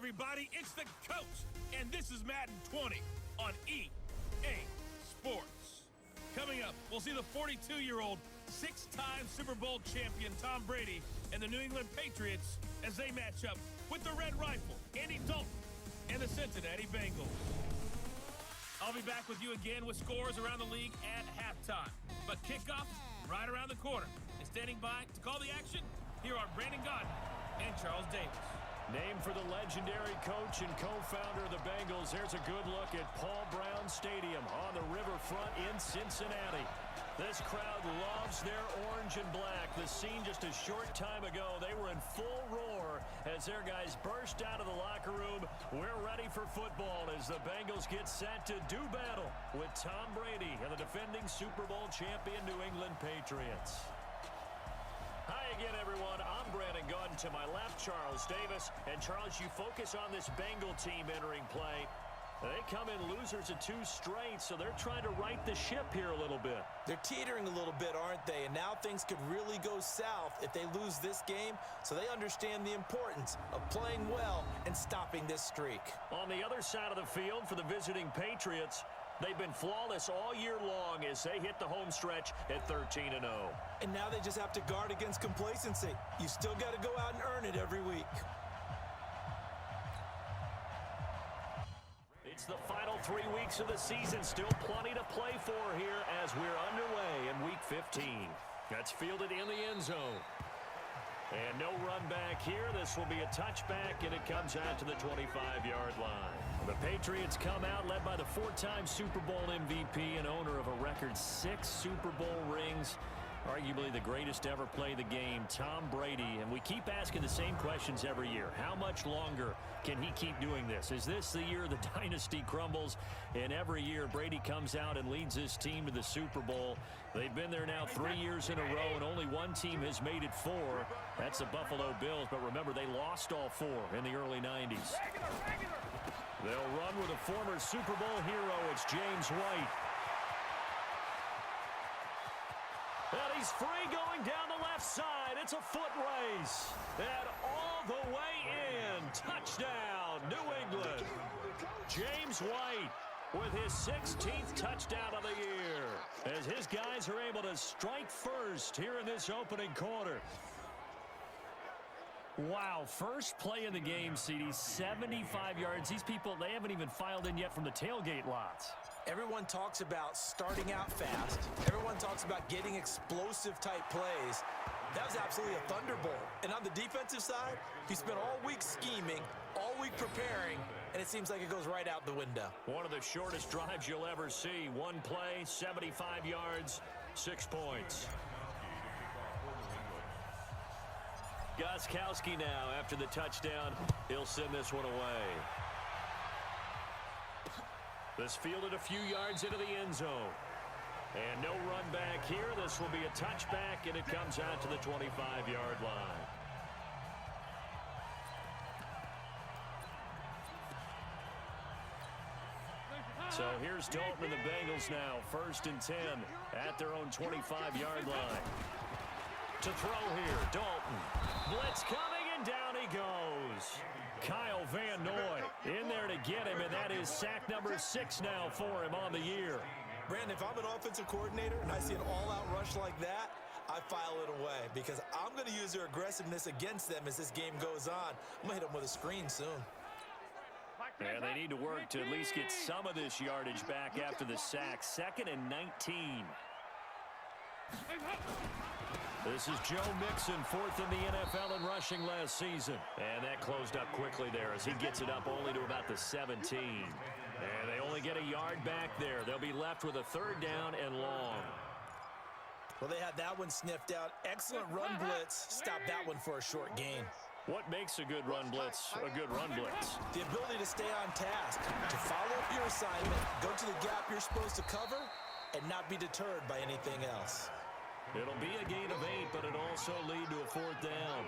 everybody. It's the coach, and this is Madden 20 on EA Sports. Coming up, we'll see the 42-year-old, six-time Super Bowl champion Tom Brady and the New England Patriots as they match up with the Red Rifle, Andy Dalton, and the Cincinnati Bengals. I'll be back with you again with scores around the league at halftime. But kickoff right around the corner. And standing by to call the action, here are Brandon Gaudin and Charles Davis. Named for the legendary coach and co-founder of the Bengals, here's a good look at Paul Brown Stadium on the riverfront in Cincinnati. This crowd loves their orange and black. The scene just a short time ago, they were in full roar as their guys burst out of the locker room. We're ready for football as the Bengals get set to do battle with Tom Brady and the defending Super Bowl champion New England Patriots. Hi again, everyone. I'm Brandon Gaudin. To my left, Charles Davis. And, Charles, you focus on this Bengal team entering play. They come in losers of two straight, so they're trying to right the ship here a little bit. They're teetering a little bit, aren't they? And now things could really go south if they lose this game, so they understand the importance of playing well and stopping this streak. On the other side of the field for the visiting Patriots, they've been flawless all year long as they hit the home stretch at 13-0. And now they just have to guard against complacency. You still got to go out and earn it every week. It's the final 3 weeks of the season. Still plenty to play for here as we're underway in Week 15. That's fielded in the end zone. And no run back here. This will be a touchback, and it comes out to the 25-yard line. The Patriots come out led by the four-time Super Bowl MVP and owner of a record 6 Super Bowl rings. Arguably the greatest to ever play the game, Tom Brady. And we keep asking the same questions every year. How much longer can he keep doing this? Is this the year the dynasty crumbles? And every year, Brady comes out and leads his team to the Super Bowl. They've been there now 3 years in a row, and only one team has made it 4. That's the Buffalo Bills. But remember, they lost all 4 in the early 90s. They'll run with a former Super Bowl hero. It's James White. And he's free going down the left side. It's a foot race. And all the way in. Touchdown, New England. James White with his 16th touchdown of the year as his guys are able to strike first here in this opening quarter. Wow, first play in the game, CD, 75 yards. These people, they haven't even filed in yet from the tailgate lots. Everyone talks about starting out fast. Everyone talks about getting explosive-type plays. That was absolutely a thunderbolt. And on the defensive side, he spent all week scheming, all week preparing, and it seems like it goes right out the window. One of the shortest drives you'll ever see. One play, 75 yards, 6 points. Gostkowski now after the touchdown. He'll send this one away. This fielded a few yards into the end zone. And no run back here. This will be a touchback, and it comes out to the 25-yard line. So here's Dalton and the Bengals now. 1st and 10 at their own 25-yard line. To throw here, Dalton. Blitz coming, and down he goes. Kyle Van Noy in there to get him, and that is sack number 6 now for him on the year. Brandon, if I'm an offensive coordinator and I see an all-out rush like that, I file it away because I'm going to use their aggressiveness against them as this game goes on. I'm going to hit them with a screen soon. And they need to work to at least get some of this yardage back after the sack. 2nd and 19. This is Joe Mixon, 4th in the NFL in rushing last season. And that closed up quickly there as he gets it up only to about the 17. And they only get a yard back there. They'll be left with a 3rd down and long. Well, they had that one sniffed out. Excellent run blitz. Stop that one for a short gain. What makes a good run blitz a good run blitz? The ability to stay on task, to follow up your assignment, go to the gap you're supposed to cover, and not be deterred by anything else. It'll be a gain of 8, but it'll also lead to a 4th down.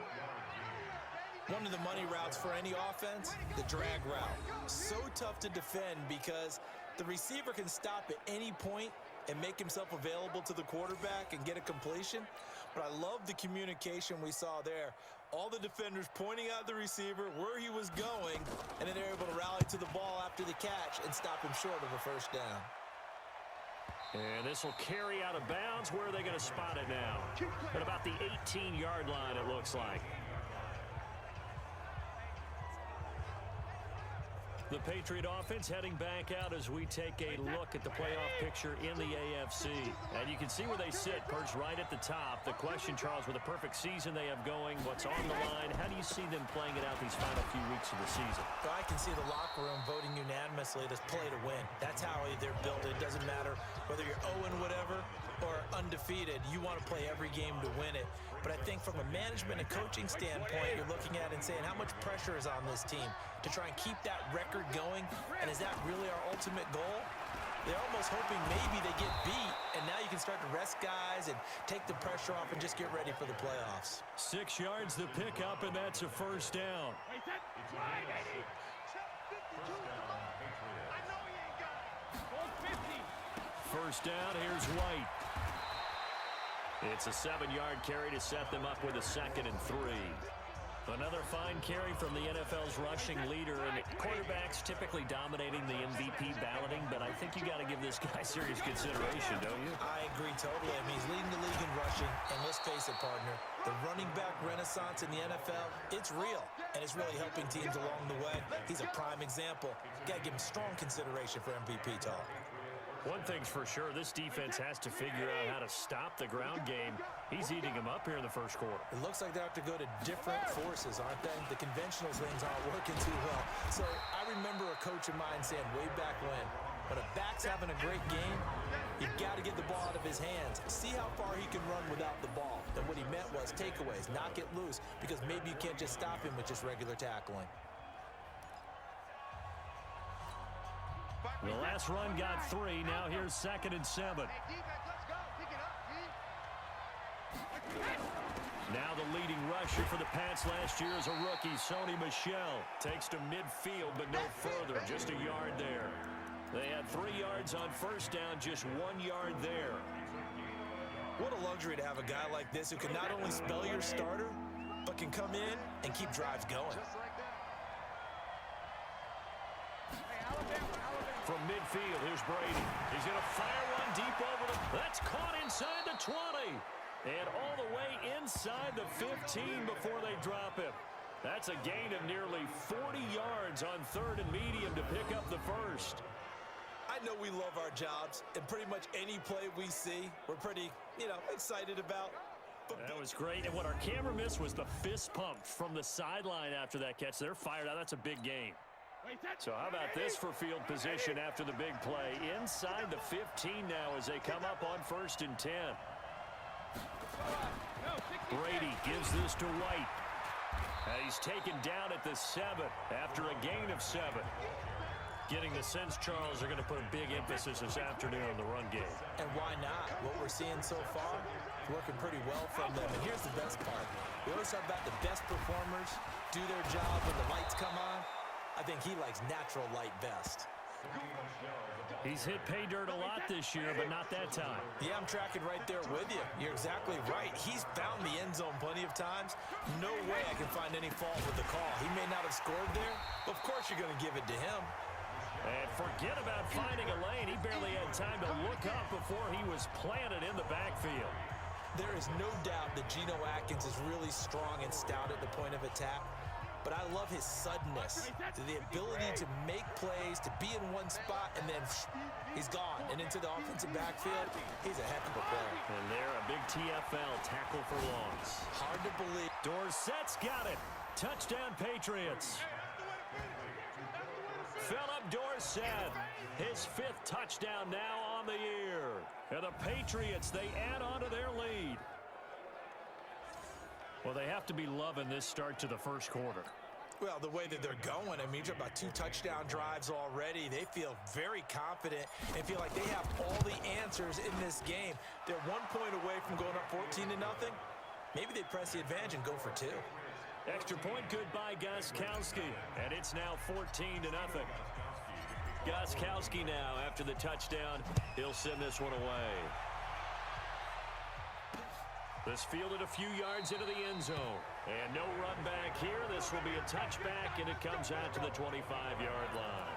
One of the money routes for any offense, the drag route. So tough to defend because the receiver can stop at any point and make himself available to the quarterback and get a completion. But I love the communication we saw there. All the defenders pointing out the receiver where he was going, and then they're able to rally to the ball after the catch and stop him short of a first down. And this will carry out of bounds. Where are they going to spot it now? At about the 18-yard line, it looks like. The Patriot offense heading back out as we take a look at the playoff picture in the AFC. And you can see where they sit, perched right at the top. The question, Charles, with a perfect season they have going, what's on the line, how do you see them playing it out these final few weeks of the season? Well, I can see the locker room voting unanimously to play to win. That's how they're built. It doesn't matter whether you're 0 whatever or undefeated. You want to play every game to win it. But I think from a management and coaching standpoint, you're looking at it and saying how much pressure is on this team to try and keep that record going, and is that really our ultimate goal? They're almost hoping maybe they get beat, and now you can start to rest guys and take the pressure off and just get ready for the playoffs. 6 yards the pickup, and that's a first down. First down, here's White. It's a 7-yard carry to set them up with a 2nd and 3. Another fine carry from the NFL's rushing leader, and quarterbacks typically dominating the MVP balloting, but I think you got to give this guy serious consideration, don't you? I agree totally. I mean, he's leading the league in rushing, and let's face it, partner, the running back renaissance in the NFL, it's real, and it's really helping teams along the way. He's a prime example. Got to give him strong consideration for MVP talk. One thing's for sure, this defense has to figure out how to stop the ground game. He's eating them up here in the first quarter. It looks like they have to go to different forces, aren't they? The conventional things aren't working too well. So I remember a coach of mine saying way back when a back's having a great game, you've got to get the ball out of his hands. See how far he can run without the ball. And what he meant was takeaways, knock it loose, because maybe you can't just stop him with just regular tackling. The last run got 3. Now here's 2nd and 7. Now the leading rusher for the Pats last year is a rookie, Sony Michel. Takes to midfield, but no further. Just a yard there. They had 3 yards on first down, just 1 yard there. What a luxury to have a guy like this who can not only spell your starter, but can come in and keep drives going. From midfield, here's Brady. He's going to fire one deep over the... That's caught inside the 20. And all the way inside the 15 before they drop him. That's a gain of nearly 40 yards on 3rd and medium to pick up the first. I know we love our jobs, and pretty much any play we see, we're pretty, excited about. That was great. And what our camera missed was the fist pump from the sideline after that catch. They're fired out. That's a big game. So how about this for field position after the big play? Inside the 15 now as they come up on 1st and 10. Brady gives this to White. And he's taken down at the 7 after a gain of 7. Getting the sense, Charles, they're going to put a big emphasis this afternoon on the run game. And why not? What we're seeing so far, working pretty well from them. And here's the best part. We always talk about the best performers do their job when the lights come on. I think he likes natural light best. He's hit pay dirt a lot this year, but not that time. Yeah, I'm tracking right there with you. You're exactly right. He's found the end zone plenty of times. No way I can find any fault with the call. He may not have scored there, but of course you're going to give it to him. And forget about finding a lane. He barely had time to look up before he was planted in the backfield. There is no doubt that Geno Atkins is really strong and stout at the point of attack. But I love his suddenness, the ability to make plays, to be in one spot, and then he's gone. And into the offensive backfield, he's a heck of a player. And there, a big TFL tackle for loss. Hard to believe. Dorsett's got it. Touchdown, Patriots. Philip Dorsett, his 5th touchdown now on the year. And the Patriots, they add on to their lead. Well, they have to be loving this start to the first quarter. Well, the way that they're going, I mean, you're about 2 touchdown drives already. They feel very confident and feel like they have all the answers in this game. They're 1 point away from going up 14-0. Maybe they press the advantage and go for 2. Extra point good by Gostkowski, and it's now 14-0. Gostkowski now, after the touchdown, he'll send this one away. This fielded a few yards into the end zone. And no run back here. This will be a touchback, and it comes out to the 25-yard line.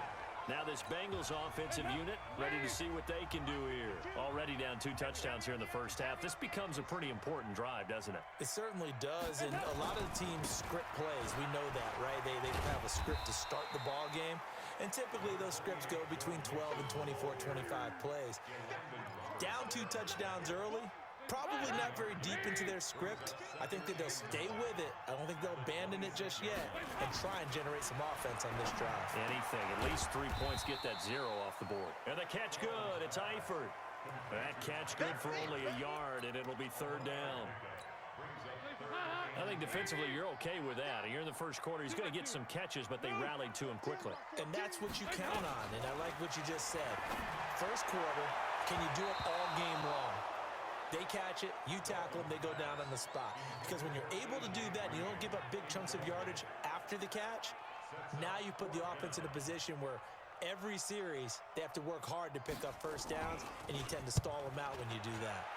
Now this Bengals offensive unit ready to see what they can do here. Already down 2 touchdowns here in the first half. This becomes a pretty important drive, doesn't it? It certainly does, and a lot of the teams script plays. We know that, right? They have a script to start the ball game, and typically those scripts go between 12 and 24, 25 plays. Down 2 touchdowns early, probably not very deep into their script. I think that they'll stay with it. I don't think they'll abandon it just yet and try and generate some offense on this drive. Anything. At least 3 points get that 0 off the board. And the catch good. It's Eifert. That catch good for only a yard, and it'll be 3rd down. I think defensively you're okay with that. You're in the first quarter. He's going to get some catches, but they rallied to him quickly. And that's what you count on, and I like what you just said. First quarter, can you do it all game long? They catch it, you tackle them, they go down on the spot. Because when you're able to do that and you don't give up big chunks of yardage after the catch, now you put the offense in a position where every series they have to work hard to pick up first downs, and you tend to stall them out when you do that.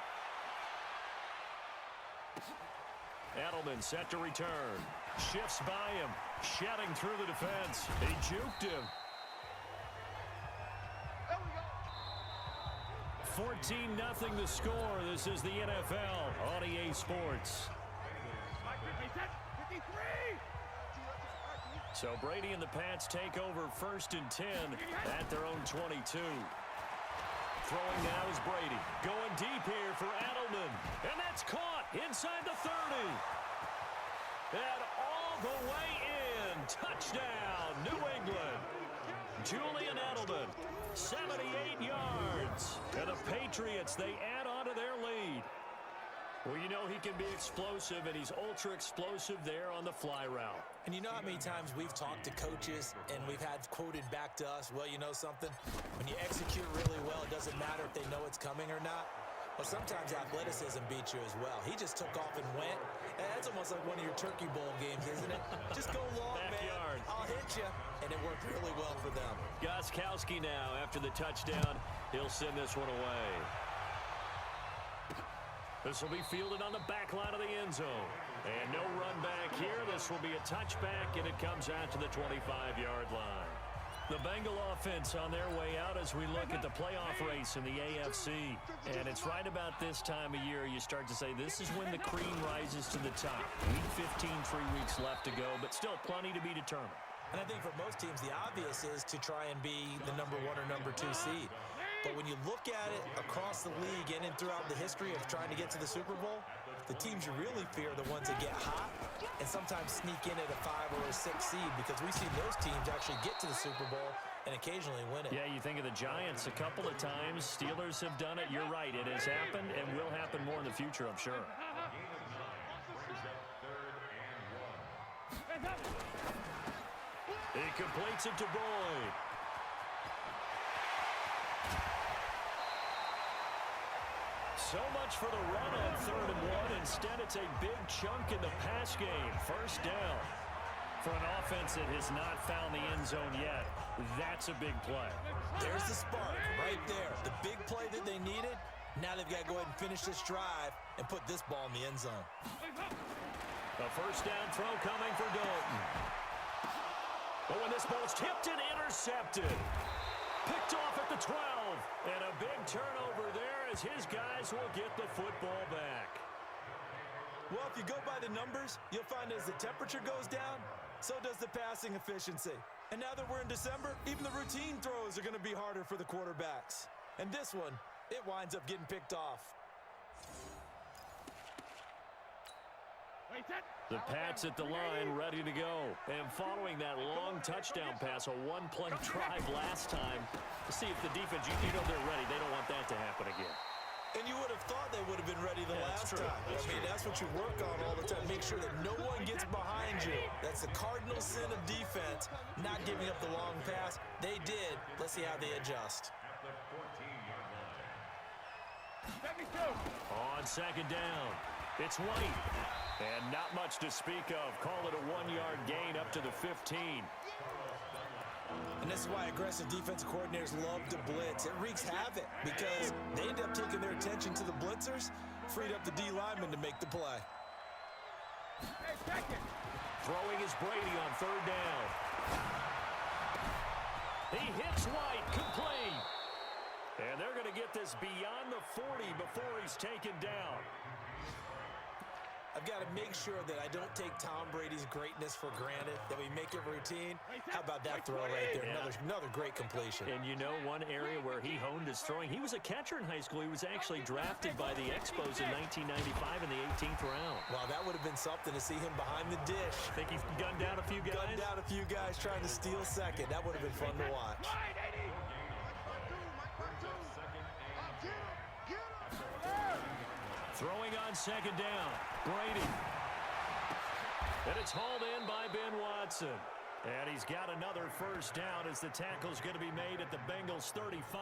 Edelman set to return. Shifts by him. Shedding through the defense. He juked him. 14-0 the score. This is the NFL on EA Sports. So Brady and the Pats take over 1st and 10 at their own 22. Throwing now is Brady. Going deep here for Edelman. And that's caught inside the 30. And all the way in. Touchdown, New England. Julian Edelman, 78 yards. And the Patriots, they add on to their lead. Well, you know he can be explosive, and he's ultra-explosive there on the fly route. And you know how many times we've talked to coaches and we've had quoted back to us, well, you know something? When you execute really well, it doesn't matter if they know it's coming or not. Well, sometimes athleticism beats you as well. He just took off and went. And that's almost like one of your Turkey Bowl games, isn't it? Just go long, Backyard. man. I'll hit you. And it worked really well for them. Gostkowski now, after the touchdown, he'll send this one away. This will be fielded on the back line of the end zone. And no run back here. This will be a touchback, and it comes out to the 25-yard line. The Bengal offense on their way out as we look at the playoff race in the AFC. And it's right about this time of year you start to say this is when the cream rises to the top. Week 15, 3 weeks left to go, but still plenty to be determined. And I think for most teams, the obvious is to try and be the number 1 or number 2 seed. But when you look at it across the league and throughout the history of trying to get to the Super Bowl, the teams you really fear are the ones that get hot and sometimes sneak in at a 5 or a 6 seed, because we've seen those teams actually get to the Super Bowl and occasionally win it. Yeah, you think of the Giants a couple of times. Steelers have done it. You're right. It has happened and will happen more in the future, I'm sure. He completes it to Boyd. So much for the run on 3rd and 1. Instead, it's a big chunk in the pass game. First down. For an offense that has not found the end zone yet, that's a big play. There's the spark right there. The big play that they needed. Now they've got to go ahead and finish this drive and put this ball in the end zone. A first down throw coming for Dalton. But when this ball's tipped and intercepted. Picked off at the 12. And a big turnover there as his guys will get the football back. Well, if you go by the numbers, you'll find as the temperature goes down, so does the passing efficiency. And now that we're in December, even the routine throws are going to be harder for the quarterbacks. And this one, it winds up getting picked off. The Pats at the line, ready to go. And following that long touchdown pass, a one-play drive last time, to see if the defense, you know they're ready. They don't want that to happen again. And you would have thought they would have been ready the last time. That's what you work on all the time. Make sure that no one gets behind you. That's the cardinal sin of defense, not giving up the long pass. They did. Let's see how they adjust. On 2nd down, it's White. And not much to speak of. Call it a 1-yard gain up to the 15. And this is why aggressive defensive coordinators love to blitz. It wreaks havoc because they end up taking their attention to the blitzers, Freed up the D lineman to make the play. Throwing is Brady on third down. He hits White, complete. And they're going to get this beyond the 40 before he's taken down. I've got to make sure that I don't take Tom Brady's greatness for granted, that we make it routine. How about that throw right there? Yeah. Another great completion. And you know, one area where he honed his throwing, he was a catcher in high school. He was actually drafted by the Expos in 1995 in the 18th round. Wow, that would have been something to see him behind the dish. Think he's gunned down a few guys? Gunned down a few guys trying to steal second. That would have been fun to watch. Throwing on second down, Brady. And it's hauled in by Ben Watson. And he's got another first down as the tackle's going to be made at the Bengals 35.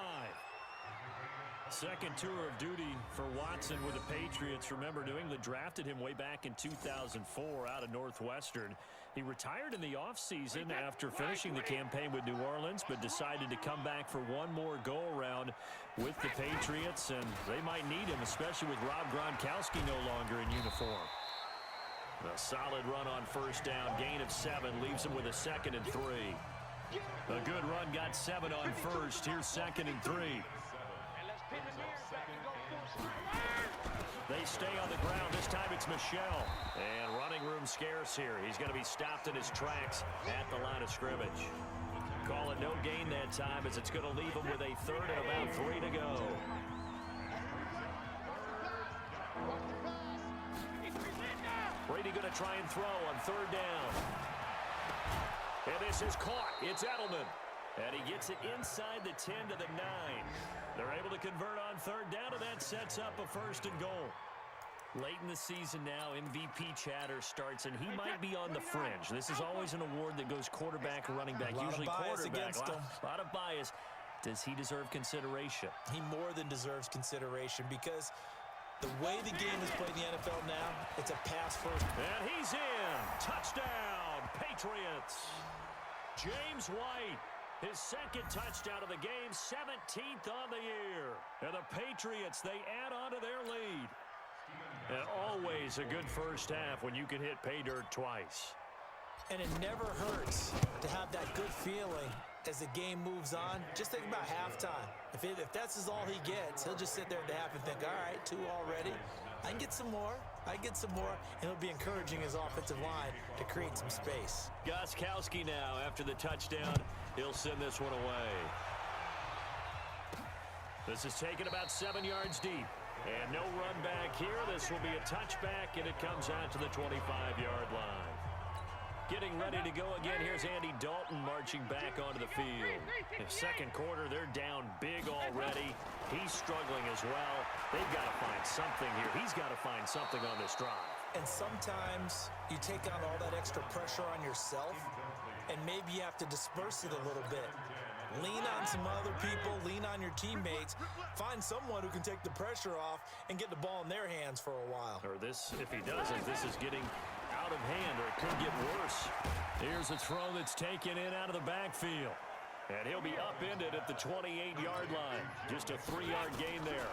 Second tour of duty for Watson with the Patriots. Remember, New England drafted him way back in 2004 out of Northwestern. He retired in the offseason after finishing the campaign with New Orleans, but decided to come back for one more go-around with the Patriots, and they might need him, especially with Rob Gronkowski no longer in uniform. A solid run on first down, gain of 7, leaves him with a 2nd and 3. A good run, got 7 on first. Here's 2nd and 3. They stay on the ground. This time it's Michelle. And running room scarce here. He's going to be stopped in his tracks at the line of scrimmage. Call it no gain that time as it's going to leave him with a 3rd and about 3 to go. Brady going to try and throw on 3rd down. And this is caught. It's Edelman. And he gets it inside the 10 to the 9. They're able to convert on 3rd down, and that sets up a 1st and goal. Late in the season now, MVP chatter starts, and he might be on the fringe. This is always an award that goes quarterback, running back, usually quarterback. A lot of bias. Does he deserve consideration? He more than deserves consideration because the way the game is played in the NFL now, it's a pass first. And he's in. Touchdown, Patriots. James White. His 2nd touchdown of the game, 17th on the year. And the Patriots, they add on to their lead. And always a good first half when you can hit pay dirt twice. And it never hurts to have that good feeling as the game moves on. Just think about halftime. If that's all he gets, he'll just sit there at the half and think, all right, 2 already. I can get some more. I get some more. And he'll be encouraging his offensive line to create some space. Gostkowski now after the touchdown. He'll send this one away. This is taken about 7 yards deep. And no run back here. This will be a touchback, and it comes out to the 25-yard line. Getting ready to go again. Here's Andy Dalton marching back onto the field. In second quarter, they're down big already. He's struggling as well. They've got to find something here. He's got to find something on this drive. And sometimes you take on all that extra pressure on yourself, and maybe you have to disperse it a little bit. Lean on some other people, lean on your teammates, find someone who can take the pressure off and get the ball in their hands for a while. Or this, if he doesn't, this is getting out of hand, or it could get worse. Here's a throw that's taken in out of the backfield. And he'll be upended at the 28-yard line. Just a 3-yard gain there.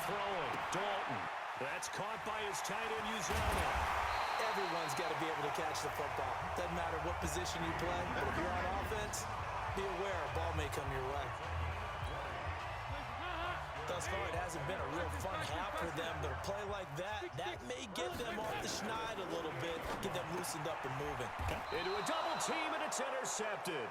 Throwing, Dalton. That's caught by his tight end, Uzama. Everyone's got to be able to catch the football. Doesn't matter what position you play, but if you're on offense, be aware a ball may come your way. Thus far, it hasn't been a real fun half for them, but a play like that may get them off the schneid a little bit, get them loosened up and moving. Into a double team, and it's intercepted.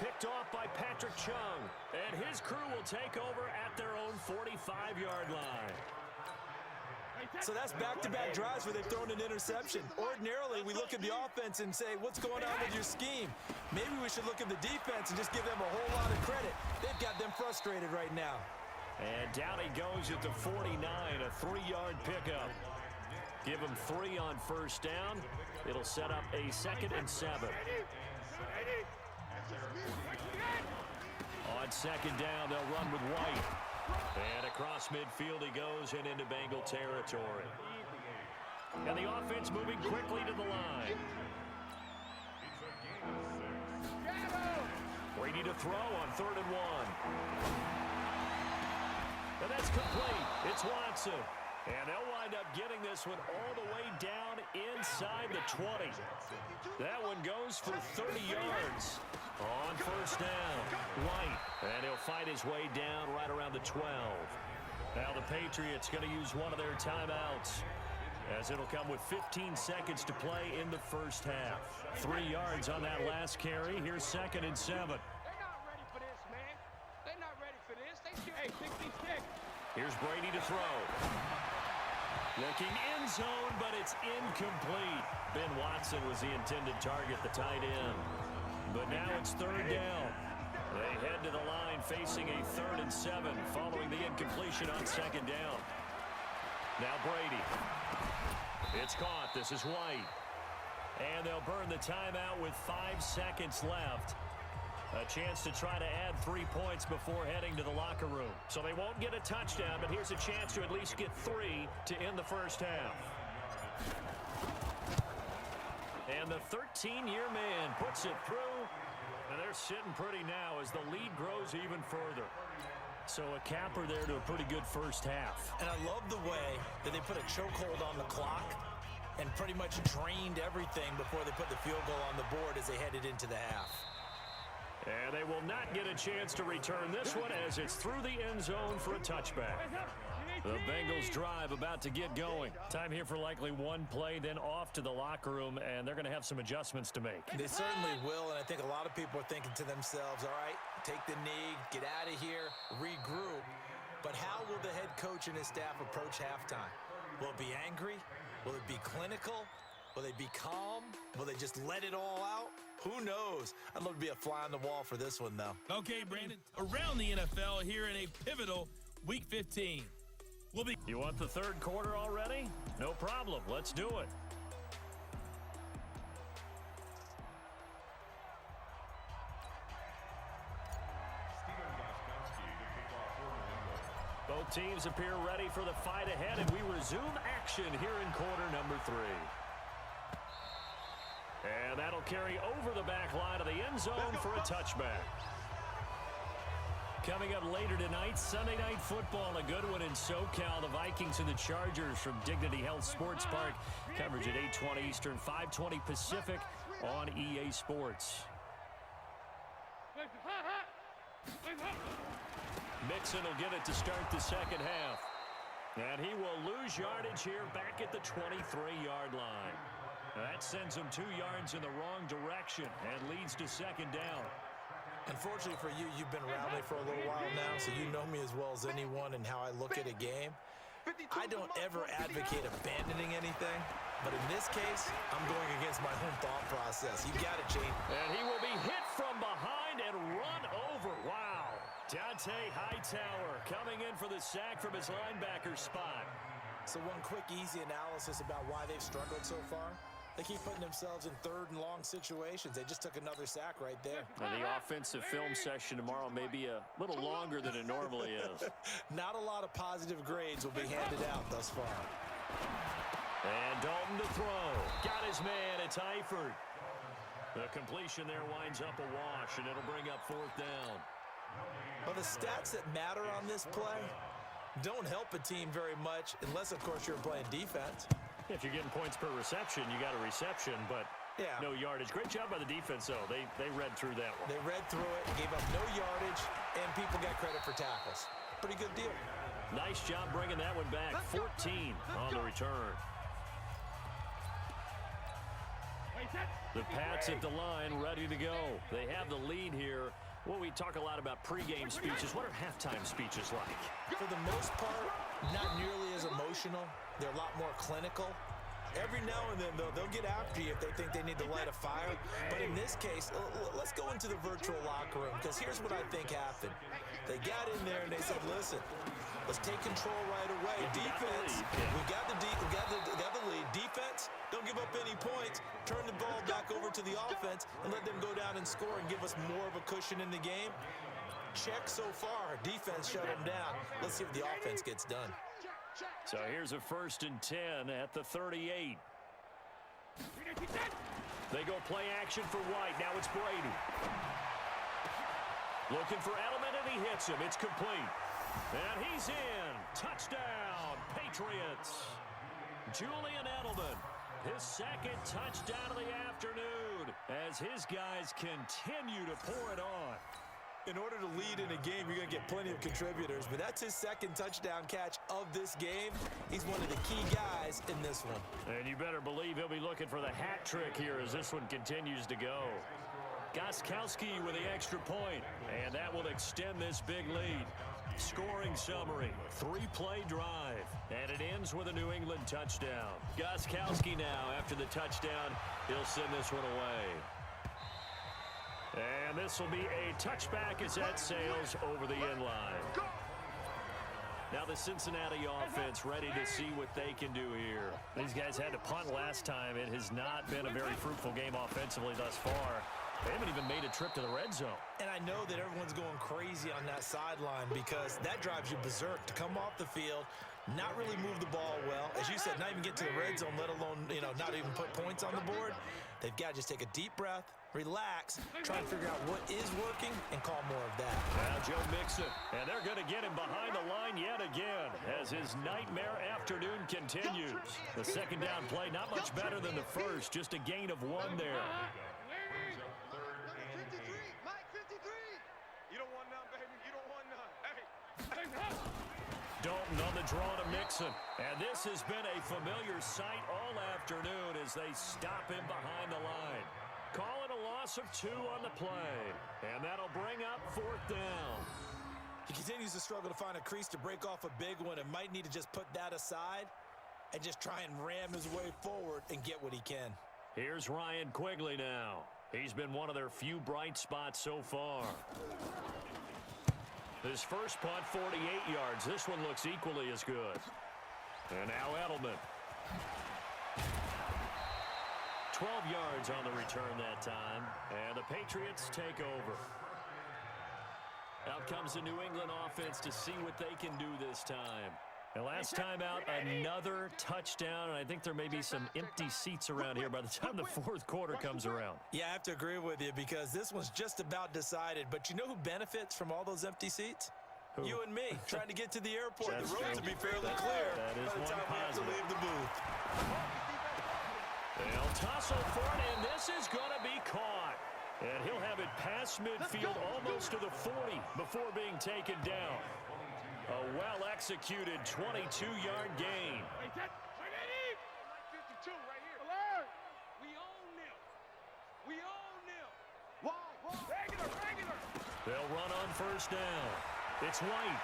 Picked off by Patrick Chung, and his crew will take over at their own 45-yard line. So that's back-to-back drives where they've thrown an interception. Ordinarily, we look at the offense and say, what's going on with your scheme? Maybe we should look at the defense and just give them a whole lot of credit. They've got them frustrated right now. And down he goes at the 49, a 3-yard pickup. Give him 3 on first down. It'll set up a 2nd and 7. On second down, they'll run with White. And across midfield he goes and into Bengal territory. And the offense moving quickly to the line. Brady to throw on 3rd and 1. And that's complete. It's Watson. And they'll wind up getting this one all the way down inside the 20. That one goes for 30 yards on first down. White, and he'll fight his way down right around the 12. Now the Patriots going to use one of their timeouts, as it'll come with 15 seconds to play in the first half. 3 yards on that last carry. Here's 2nd and 7. They're not ready for this, man. They're not ready for this. Hey, 66. Here's Brady to throw. Looking end zone, but it's incomplete. Ben Watson was the intended target, the tight end. But now it's 3rd down. They head to the line facing a 3rd and 7 following the incompletion on 2nd down. Now Brady. It's caught. This is White. And they'll burn the timeout with 5 seconds left. A chance to try to add 3 points before heading to the locker room. So they won't get a touchdown, but here's a chance to at least get 3 to end the first half. And the 13-year man puts it through. And they're sitting pretty now as the lead grows even further. So a capper there to a pretty good first half. And I love the way that they put a chokehold on the clock and pretty much drained everything before they put the field goal on the board as they headed into the half. And they will not get a chance to return this one as it's through the end zone for a touchback. The Bengals drive about to get going. Time here for likely one play, then off to the locker room, and they're going to have some adjustments to make. They certainly will, and I think a lot of people are thinking to themselves, all right, take the knee, get out of here, regroup. But how will the head coach and his staff approach halftime? Will it be angry? Will it be clinical? Will they be calm? Will they just let it all out? Who knows? I'd love to be a fly on the wall for this one, though. Okay, Brandon, around the NFL here in a pivotal Week 15. You want the 3rd quarter already? No problem. Let's do it. Both teams appear ready for the fight ahead, and we resume action here in quarter number 3. And that'll carry over the back line of the end zone for a touchback. Coming up later tonight, Sunday Night Football, a good one in SoCal. The Vikings and the Chargers from Dignity Health Sports Park. Coverage at 8:20 Eastern, 5:20 Pacific on EA Sports. Mixon will get it to start the second half. And he will lose yardage here back at the 23-yard line. That sends him 2 yards in the wrong direction and leads to 2nd down. Unfortunately for you, you've been around me for a little while now, so you know me as well as anyone and how I look at a game. I don't ever advocate abandoning anything, but in this case, I'm going against my own thought process. You got it, Gene. And he will be hit from behind and run over. Wow. Dante Hightower coming in for the sack from his linebacker spot. So one quick, easy analysis about why they've struggled so far. They keep putting themselves in 3rd and long situations. They just took another sack right there. And the offensive film session tomorrow may be a little longer than it normally is. Not a lot of positive grades will be handed out thus far. And Dalton to throw. Got his man. It's Eifert. The completion there winds up a wash, and it'll bring up 4th down. Well, the stats that matter on this play don't help a team very much unless, of course, you're playing defense. If you're getting points per reception, you got a reception, but no yardage. Great job by the defense, though. They read through that one. They read through it, gave up no yardage, and people got credit for tackles. Pretty good deal. Nice job bringing that one back. 14 on the return. The Pats at the line, ready to go. They have the lead here. Well, we talk a lot about pregame speeches. What are halftime speeches like? For the most part, not nearly as emotional. They're a lot more clinical. Every now and then, though, they'll get after you if they think they need to light a fire. But in this case, let's go into the virtual locker room, because here's what I think happened. They got in there and they said, listen, let's take control right away. Defense, we got the lead. Defense, don't give up any points. Turn the ball back over to the offense and let them go down and score and give us more of a cushion in the game. Check so far. Defense shut them down. Let's see if the offense gets done. So here's a 1st and 10 at the 38. They go play action for White. Now it's Brady. Looking for Edelman, and he hits him. It's complete. And he's in. Touchdown, Patriots. Julian Edelman, his second touchdown of the afternoon as his guys continue to pour it on. In order to lead in a game, you're going to get plenty of contributors, but that's his second touchdown catch of this game. He's one of the key guys in this one. And you better believe he'll be looking for the hat trick here as this one continues to go. Gostkowski with the extra point, and that will extend this big lead. Scoring summary, 3-play drive, and it ends with a New England touchdown. Gostkowski now, after the touchdown, he'll send this one away. And this will be a touchback as that sails over the end line. Now the Cincinnati offense ready to see what they can do here. These guys had to punt last time. It has not been a very fruitful game offensively thus far. They haven't even made a trip to the red zone. And I know that everyone's going crazy on that sideline because that drives you berserk to come off the field, not really move the ball well. As you said, not even get to the red zone, let alone, not even put points on the board. They've got to just take a deep breath, relax, try and figure out what is working, and call more of that. Now Joe Mixon, and they're going to get him behind the line yet again as his nightmare afternoon continues. The second down play, not much better than the first, just a gain of 1 there. Dalton on the draw to Mixon. And this has been a familiar sight all afternoon as they stop him behind the line. Call it a loss of 2 on the play. And that'll bring up 4th down. He continues to struggle to find a crease to break off a big one and might need to just put that aside and just try and ram his way forward and get what he can. Here's Ryan Quigley now. He's been one of their few bright spots so far. His first punt, 48 yards. This one looks equally as good. And now Edelman. 12 yards on the return that time. And the Patriots take over. Out comes the New England offense to see what they can do this time. And last time out, another touchdown. And I think there may be some empty seats around here by the time the 4th quarter comes around. Yeah, I have to agree with you because this one's just about decided. But you know who benefits from all those empty seats? Who? You and me, trying to get to the airport. That's the roads true. will be fairly clear That is by the one time we have to positive. leave the booth. They'll tussle for it, and this is going to be caught. And he'll have it past midfield almost to the 40 before being taken down. A well-executed 22-yard gain. 52 right here. Alert! We own them. We own them. Regular. They'll run on first down. It's White.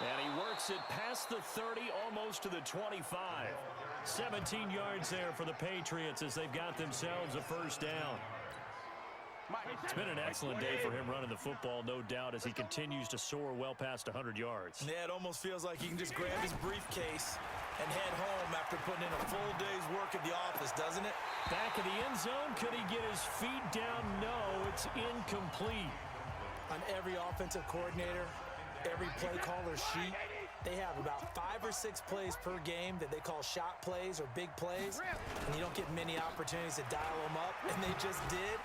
And he works it past the 30, almost to the 25. 17 yards there for the Patriots as they've got themselves a first down. It's been an excellent day for him running the football, no doubt, as he continues to soar well past 100 yards. Yeah, it almost feels like he can just grab his briefcase and head home after putting in a full day's work at the office, doesn't it? Back in the end zone, could he get his feet down? No, it's incomplete. On every offensive coordinator, every play caller sheet, they have about 5 or 6 plays per game that they call shot plays or big plays, and you don't get many opportunities to dial them up, and they just did.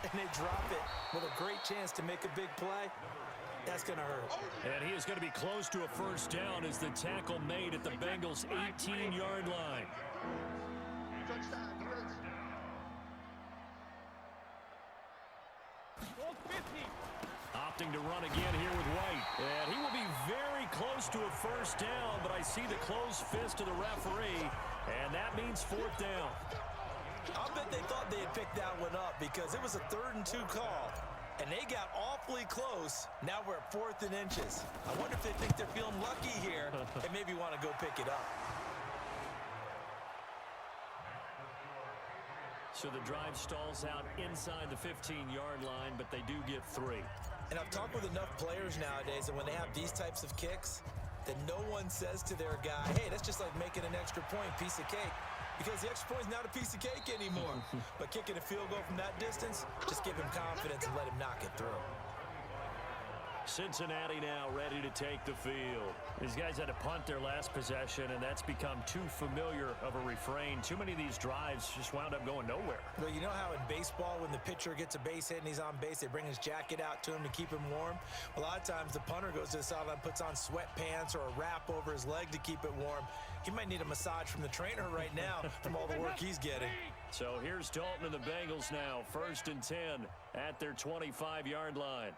And they drop it with a great chance to make a big play. That's going to hurt. And he is going to be close to a first down as the tackle made at the Bengals' 18-yard line. Opting to run again here with White. And he will be very close to a first down, but I see the closed fist of the referee, and that means 4th down. I'll bet they thought they had picked that one up because it was a 3rd and 2 call, and they got awfully close. Now we're at 4th and inches. I wonder if they think they're feeling lucky here and maybe want to go pick it up. So the drive stalls out inside the 15-yard line, but they do get 3. And I've talked with enough players nowadays that when they have these types of kicks, that no one says to their guy, hey, that's just like making an extra point, piece of cake. Because the extra point is not a piece of cake anymore. But kicking a field goal from that distance, just give him confidence and let him knock it through. Cincinnati now ready to take the field. These guys had to punt their last possession, and that's become too familiar of a refrain. Too many of these drives just wound up going nowhere. Well, you know how in baseball, when the pitcher gets a base hit and he's on base, they bring his jacket out to him to keep him warm? A lot of times the punter goes to the sideline, puts on sweatpants or a wrap over his leg to keep it warm. He might need a massage from the trainer right now from all the work he's getting. So here's Dalton and the Bengals now, 1st and 10 at their 25-yard line.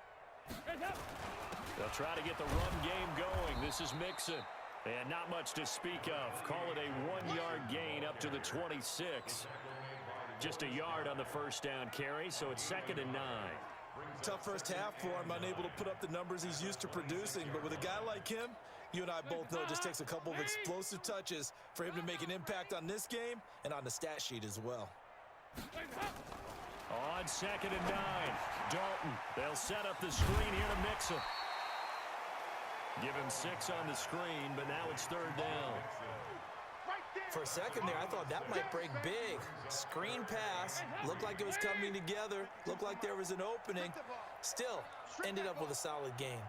They'll try to get the run game going. This is Mixon. And not much to speak of. Call it a 1-yard gain up to the 26. Just a yard on the first down carry, so it's 2nd and 9. Tough first half for him, unable to put up the numbers he's used to producing. But with a guy like him, you and I both know it just takes a couple of explosive touches for him to make an impact on this game and on the stat sheet as well. On 2nd and 9, Dalton. They'll set up the screen here to Mixon. Give him 6 on the screen, but now it's 3rd down. For a second there, I thought that might break big. Screen pass, looked like it was coming together, looked like there was an opening. Still, ended up with a solid game.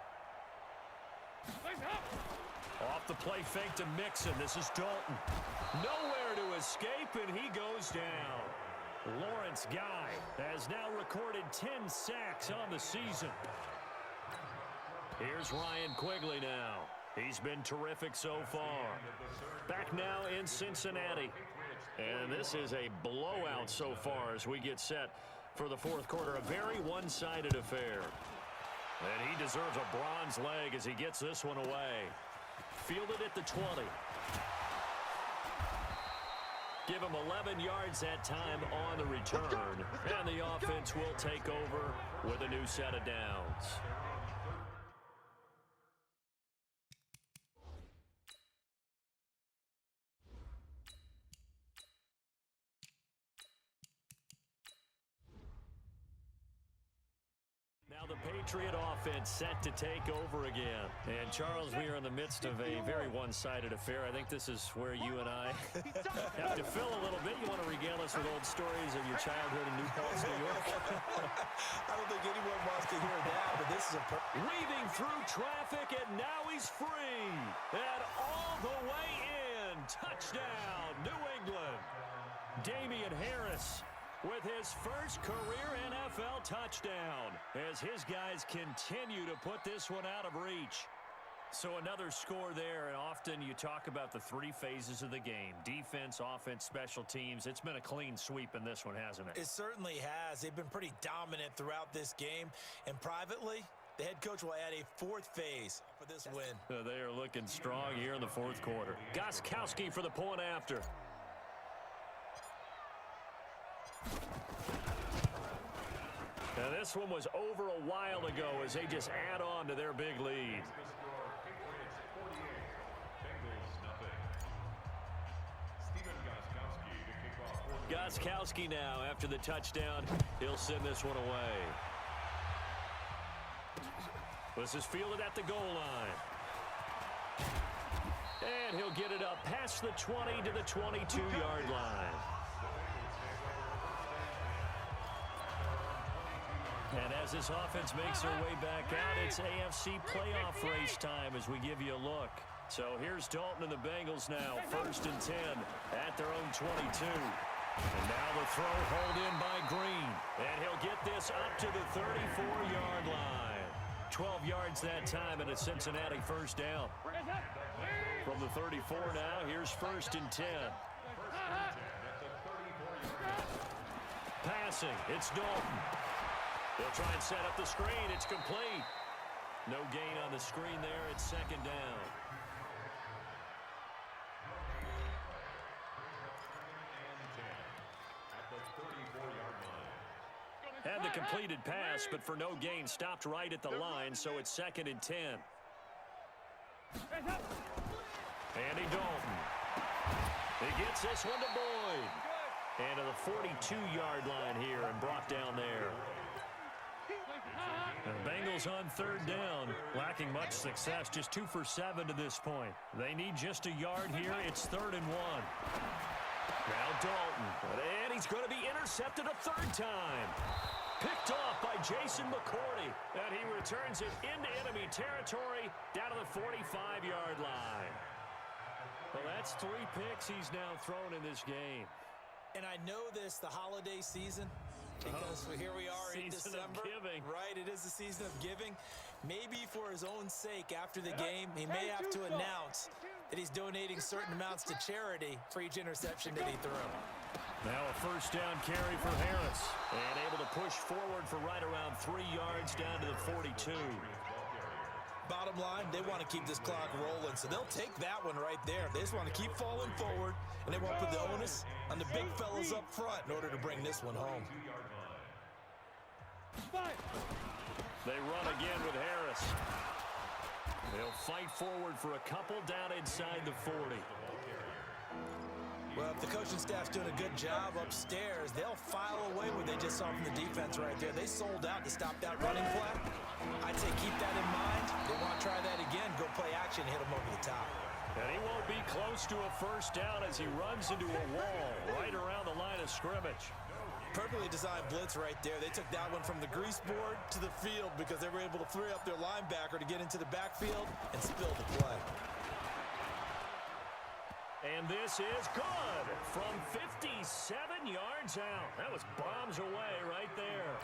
Off the play fake to Mixon. This is Dalton. Nowhere to escape, and he goes down. Lawrence Guy has now recorded 10 sacks on the season. Here's Ryan Quigley now. He's been terrific so far. Back now in Cincinnati. And this is a blowout so far as we get set for the 4th quarter. A very one-sided affair. And he deserves a bronze leg as he gets this one away. Fielded at the 20. Give him 11 yards that time on the return. And the offense will take over with a new set of downs. The Patriot offense set to take over again. And Charles, we are in the midst of a very one-sided affair. I think this is where you and I have to fill a little bit. You want to regale us with old stories of your childhood in New Paltz, New York? I don't think anyone wants to hear that, but this is a... Weaving through traffic, and now he's free. And all the way in. Touchdown, New England. Damian Harris with his first career NFL touchdown as his guys continue to put this one out of reach. So another score there, and often you talk about the 3 phases of the game. Defense, offense, special teams. It's been a clean sweep in this one, hasn't it? It certainly has. They've been pretty dominant throughout this game. And privately, the head coach will add a 4th phase for this win. They are looking strong here in the 4th quarter. Gostkowski for the point after. Now this one was over a while ago as they just add on to their big lead. Gostkowski now after the touchdown. He'll send this one away. This is fielded at the goal line. And he'll get it up past the 20 to the 22-yard line. And as this offense makes their way back out, it's AFC playoff race time as we give you a look. So here's Dalton and the Bengals now, 1st and 10 at their own 22. And now the throw hauled in by Green. And he'll get this up to the 34-yard line. 12 yards that time and a Cincinnati first down. From the 34 now, here's 1st and 10. Passing, it's Dalton. They'll try and set up the screen. It's complete. No gain on the screen there. It's 2nd down. Had the completed pass, but for no gain, stopped right at the line, so it's 2nd and 10. Andy Dalton. He gets this one to Boyd. And to the 42-yard line here and brought down there. The Bengals on 3rd down, lacking much success, just 2 for 7 to this point. They need just a yard here. It's 3rd and 1. Now Dalton, and he's going to be intercepted a 3rd time. Picked off by Jason McCourty. And he returns it into enemy territory down to the 45-yard line. Well, that's 3 picks he's now thrown in this game. And I know this, the holiday season, because here we are in December. Right, it is the season of giving. Maybe for his own sake after the game, he may have to announce that he's donating certain amounts to charity for each interception that he threw. Now a first down carry for Harris. And able to push forward for right around 3 yards down to the 42. Bottom line, they want to keep this clock rolling, so they'll take that one right there. They just want to keep falling forward, and they won't put the onus on the big fellas up front in order to bring this one home. They run again with Harris. They'll fight forward for a couple down inside the 40. Well, if the coaching staff's doing a good job upstairs, they'll file away what they just saw from the defense right there. They sold out to stop that running play. I'd say keep that in mind. They want to try that again. Go play action, hit them over the top. And he won't be close to a first down as he runs into a wall right around the line of scrimmage. Perfectly designed blitz right there. They took that one from the grease board to the field because they were able to free up their linebacker to get into the backfield and spill the play. And this is good from 57 yards out. That was bombs away right there.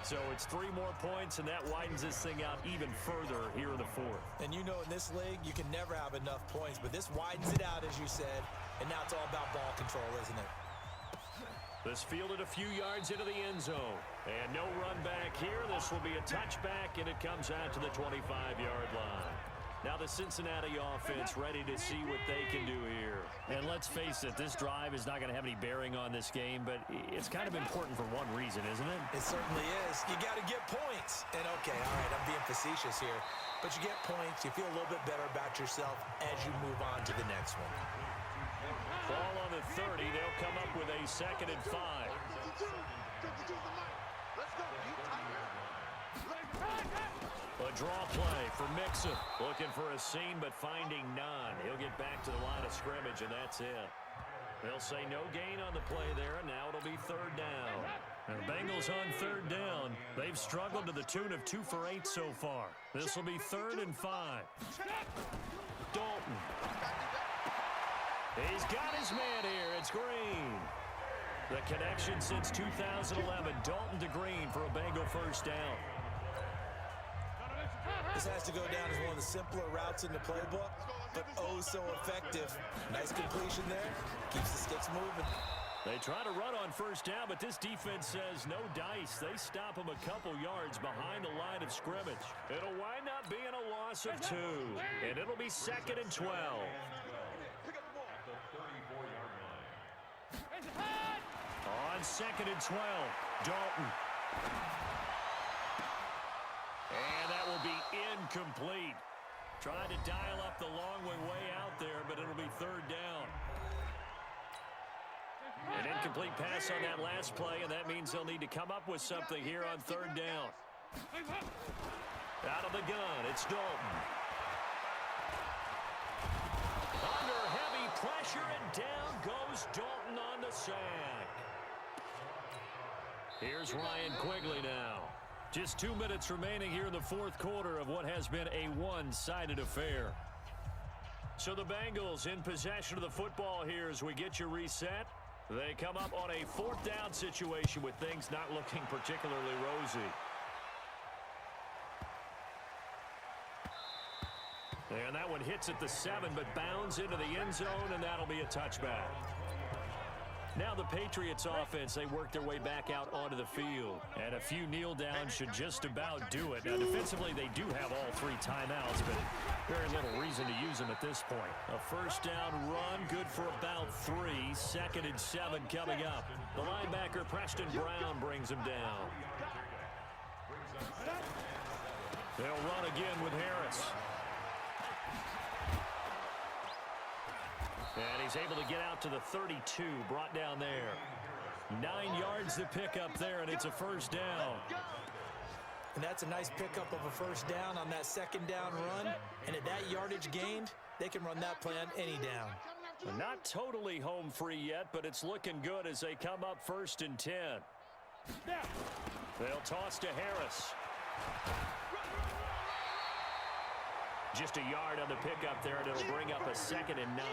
So it's 3 more points, and that widens this thing out even further here in the 4th. And you know in this league, you can never have enough points, but this widens it out, as you said, and now it's all about ball control, isn't it? This fielded a few yards into the end zone. And no run back here. This will be a touchback, and it comes out to the 25-yard line. Now the Cincinnati offense ready to see what they can do here. And let's face it, this drive is not going to have any bearing on this game, but it's kind of important for one reason, isn't it? It certainly is. You got to get points. And okay, all right, I'm being facetious here. But you get points, you feel a little bit better about yourself as you move on to the next one. Ball on the 30. They'll come up with a 2nd and 5. A draw play for Mixon. Looking for a seam, but finding none. He'll get back to the line of scrimmage, and that's it. They'll say no gain on the play there, and now it'll be 3rd down. And the Bengals on 3rd down. They've struggled to the tune of 2 for 8 so far. This will be 3rd and 5. Dalton. He's got his man here. It's Green. The connection since 2011. Dalton to Green for a Bengal first down. This has to go down as one of the simpler routes in the playbook, but oh so effective. Nice completion there. Keeps the sticks moving. They try to run on first down, but this defense says no dice. They stop him a couple yards behind the line of scrimmage. It'll wind up being a loss of 2, and it'll be 2nd and 12. On 2nd and 12, Dalton. And that will be incomplete. Trying to dial up the long way out there, but it'll be 3rd down. An incomplete pass on that last play, and that means they'll need to come up with something here on 3rd down. Out of the gun, it's Dalton. Under heavy pressure, and down goes Dalton on the sack. Here's Ryan Quigley now. Just 2 minutes remaining here in the 4th quarter of what has been a one-sided affair. So the Bengals in possession of the football here as we get you reset. They come up on a 4th down situation with things not looking particularly rosy. And that one hits at the 7, but bounds into the end zone, and that'll be a touchback. Now the Patriots offense, they work their way back out onto the field. And a few kneel downs should just about do it. Now defensively, they do have all 3 timeouts, but very little reason to use them at this point. A first down run, good for about 3. 2nd and 7 coming up. The linebacker, Preston Brown, brings him down. They'll run again with Harris. And he's able to get out to the 32, brought down there. 9 yards to pick up there, and it's a first down. And that's a nice pickup of a first down on that 2nd down run. And at that yardage gained, they can run that play on any down. Not totally home free yet, but it's looking good as they come up 1st and 10. They'll toss to Harris. Just a yard on the pickup there, and it'll bring up a 2nd and 9.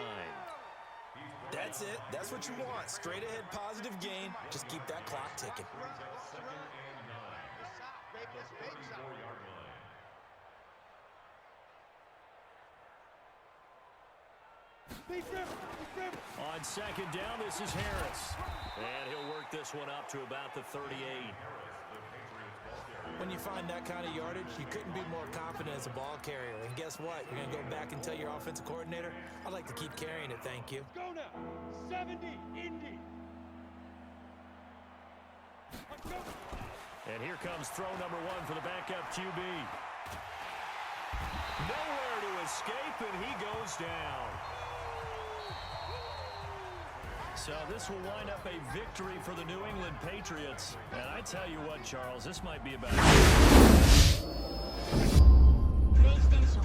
That's it. That's what you want. Straight ahead, positive gain. Just keep that clock ticking. On 2nd down, this is Harris. And he'll work this one up to about the 38. When you find that kind of yardage, you couldn't be more confident as a ball carrier. And guess what? You're going to go back and tell your offensive coordinator, I'd like to keep carrying it, thank you. Go now. 70, Indy. And here comes throw number 1 for the backup QB. Nowhere to escape, and he goes down. So this will wind up a victory for the New England Patriots. And I tell you what, Charles, this might be about... PlayStation